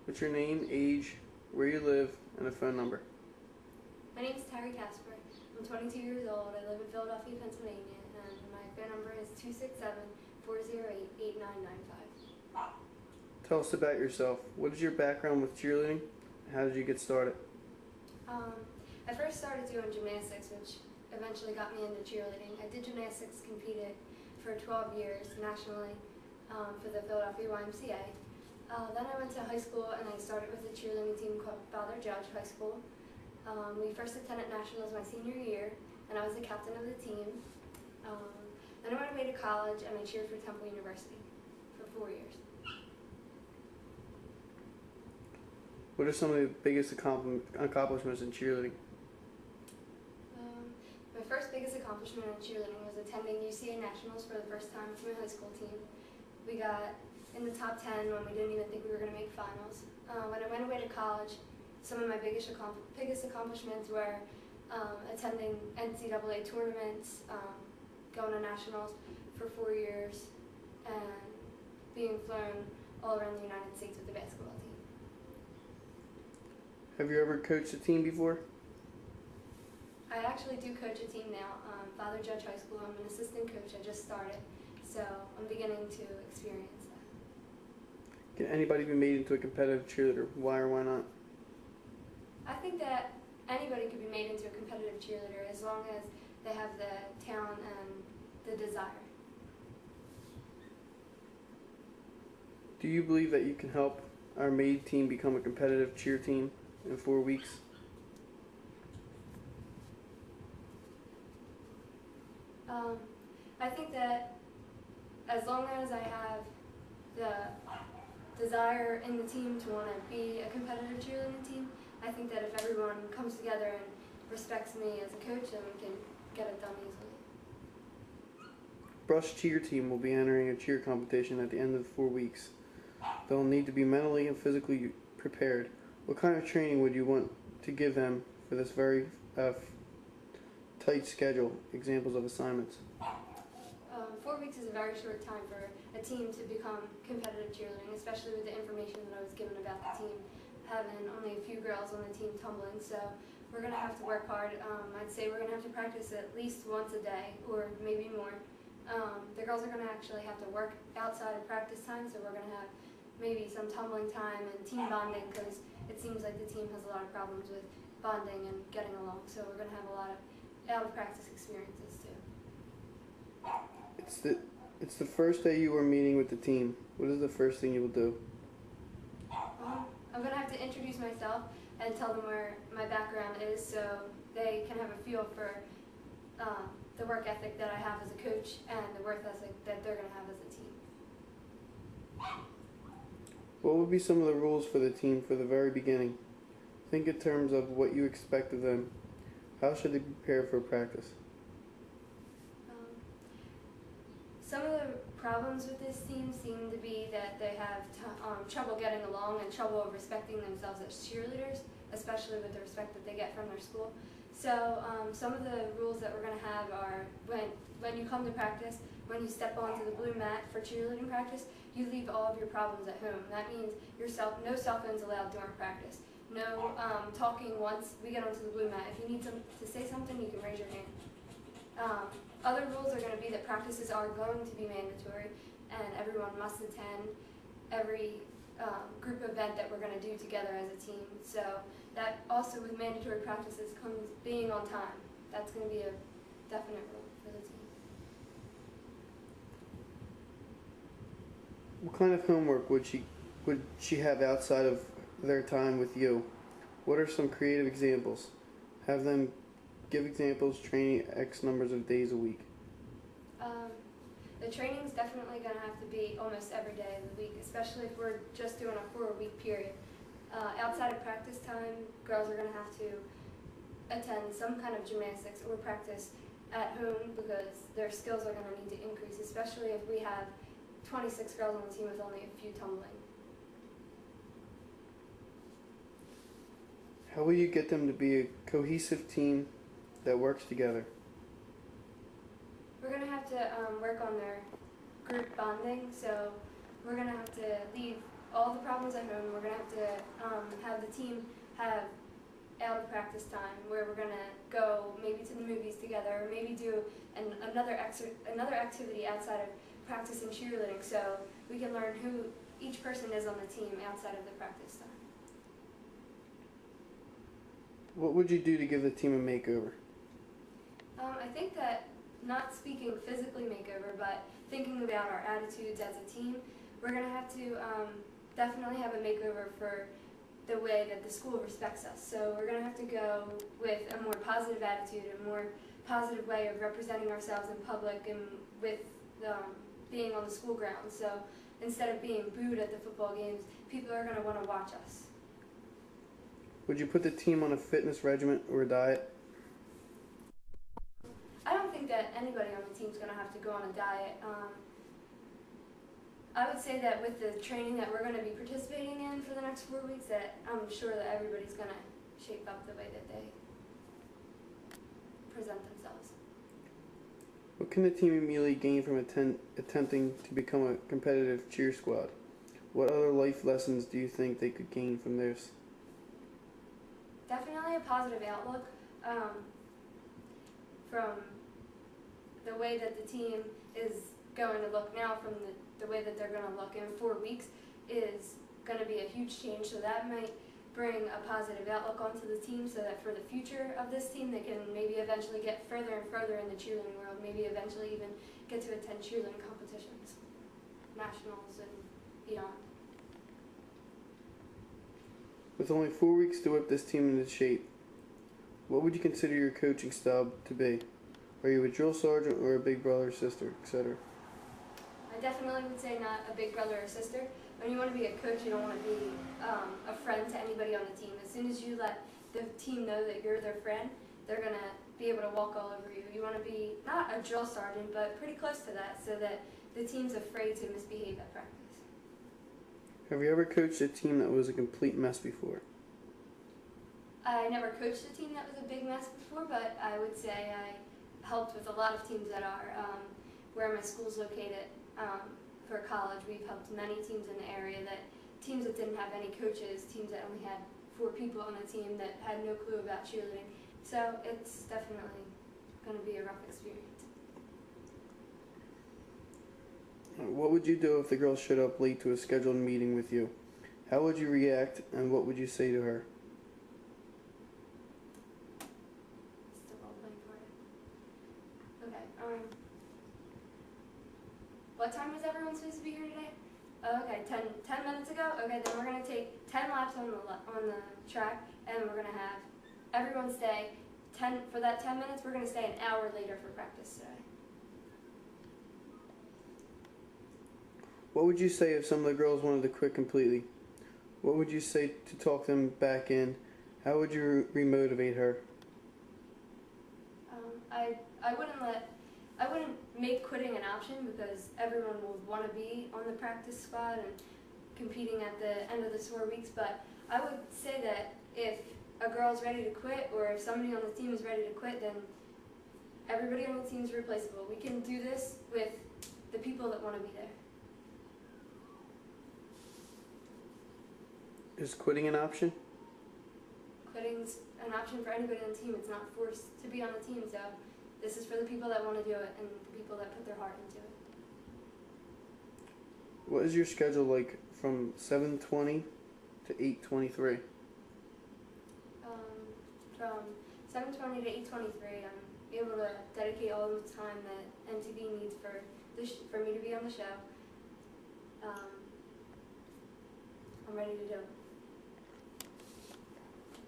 What's your name, age, where you live, and a phone number? My name is Terrie. I'm 22 years old. I live in Philadelphia, Pennsylvania, and my phone number is 267-408-8995. Tell us about yourself. What is your background with cheerleading? How did you get started? I first started doing gymnastics, which eventually got me into cheerleading. I did gymnastics, competed for 12 years nationally for the Philadelphia YMCA. Then I went to high school and I started with a cheerleading team called Father Judge High School. We first attended nationals my senior year, and I was the captain of the team. Then I went away to college and I cheered for Temple University for 4 years. What are some of the biggest accomplishments in cheerleading? My first biggest accomplishment in cheerleading was attending UCA Nationals for the first time with my high school team. We got in the top 10 when we didn't even think we were going to make finals. When I went away to college, some of my biggest accomplishments were attending NCAA tournaments, going to nationals for 4 years, and being flown all around the United States with the basketball team. Have you ever coached a team before? I actually do coach a team now, Father Judge High School. I'm an assistant coach. I just started, so I'm beginning to experience that. Can anybody be made into a competitive cheerleader? Why or why not? I think that anybody could be made into a competitive cheerleader as long as they have the talent and the desire. Do you believe that you can help our maid team become a competitive cheer team in 4 weeks? I think that as long as I have the desire in the team to want to be a competitive cheerleading team, I think that if everyone comes together and respects me as a coach, then we can get it done easily. Brush cheer team will be entering a cheer competition at the end of 4 weeks. They'll need to be mentally and physically prepared. What kind of training would you want to give them for this very tight schedule? Examples of assignments. 4 weeks is a very short time for a team to become competitive cheerleading, especially with the information that I was given about the team, having only a few girls on the team tumbling. So we're going to have to work hard. I'd say we're going to have to practice at least once a day, or maybe more. The girls are going to actually have to work outside of practice time, so we're going to have maybe some tumbling time and team bonding, because it seems like the team has a lot of problems with bonding and getting along. So we're going to have a lot of out-of-practice experiences too. It's the first day you are meeting with the team. What is the first thing you will do? I'm going to have to introduce myself and tell them where my background is, so they can have a feel for the work ethic that I have as a coach and the work ethic that they're going to have as a team. What would be some of the rules for the team for the very beginning? Think in terms of what you expect of them. How should they prepare for practice? Some of the problems with this team seem to be that they have trouble getting along and trouble respecting themselves as cheerleaders, especially with the respect that they get from their school. So some of the rules that we're going to have are when you come to practice, when you step onto the blue mat for cheerleading practice, you leave all of your problems at home. That means no cell phones allowed during practice. No talking once we get onto the blue mat. If you need to say something, you can raise your hand. Other rules are going to be that practices are going to be mandatory and everyone must attend every group event that we're going to do together as a team. So that also with mandatory practices comes being on time. That's going to be a definite rule for the team. What kind of homework would she have outside of their time with you? What are some creative examples? Have them give examples training X numbers of days a week. The training's definitely going to have to be almost every day of the week, especially if we're just doing a 4-week period. Outside of practice time, girls are going to have to attend some kind of gymnastics or practice at home because their skills are going to need to increase, especially if we have 26 girls on the team with only a few tumbling. How will you get them to be a cohesive team that works together? We're going to have to work on their group bonding, so we're going to have to leave all the problems at home. We're going to have the team have out of practice time where we're going to go maybe to the movies together, or maybe do another activity outside of practice and cheerleading, so we can learn who each person is on the team outside of the practice time. What would you do to give the team a makeover? I think that, not speaking physically makeover, but thinking about our attitudes as a team, we're going to have to definitely have a makeover for the way that the school respects us. So we're going to have to go with a more positive attitude, a more positive way of representing ourselves in public and with being on the school grounds. So instead of being booed at the football games, people are going to want to watch us. Would you put the team on a fitness regimen or a diet? I don't think that anybody on the team is going to have to go on a diet. I would say that with the training that we're going to be participating in for the next 4 weeks, that I'm sure that everybody's going to shape up the way that they present themselves. What can the team immediately gain from attempting to become a competitive cheer squad? What other life lessons do you think they could gain from this? Definitely a positive outlook from the way that the team is going to look now, from the way that they're going to look in 4 weeks is going to be a huge change. So that might bring a positive outlook onto the team, so that for the future of this team, they can maybe eventually get further and further in the cheerleading world, maybe eventually even get to attend cheerleading competitions, nationals and beyond. With only 4 weeks to whip this team into shape, what would you consider your coaching style to be? Are you a drill sergeant or a big brother or sister, etc.? I definitely would say not a big brother or sister. When you want to be a coach, you don't want to be a friend to anybody on the team. As soon as you let the team know that you're their friend, they're going to be able to walk all over you. You want to be not a drill sergeant, but pretty close to that, so that the team's afraid to misbehave at practice. Have you ever coached a team that was a complete mess before? I never coached a team that was a big mess before, but I would say I helped with a lot of teams that are where my school's located. For college, we've helped many teams in the area, teams that didn't have any coaches, teams that only had 4 people on the team that had no clue about cheerleading. So it's definitely going to be a rough experience. What would you do if the girl showed up late to a scheduled meeting with you? How would you react, and what would you say to her? Still all playing for it. Okay. What time was everyone supposed to be here today? Oh, okay, 10 minutes ago? Okay, then we're going to take 10 laps on the track, and we're going to have everyone stay for that 10 minutes. We're going to stay an hour later for practice today. What would you say if some of the girls wanted to quit completely? What would you say to talk them back in? How would you remotivate her? I wouldn't make quitting an option, because everyone will want to be on the practice squad and competing at the end of the 4 weeks. But I would say that if a girl's ready to quit, or if somebody on the team is ready to quit, then everybody on the team is replaceable. We can do this with the people that want to be there. Is quitting an option? Quitting's an option for anybody on the team. It's not forced to be on the team, so this is for the people that want to do it and the people that put their heart into it. What is your schedule like from 7:20 to 8:23? From 7:20 to 8:23, I'm able to dedicate all the time that MTV needs for me to be on the show. I'm ready to do it.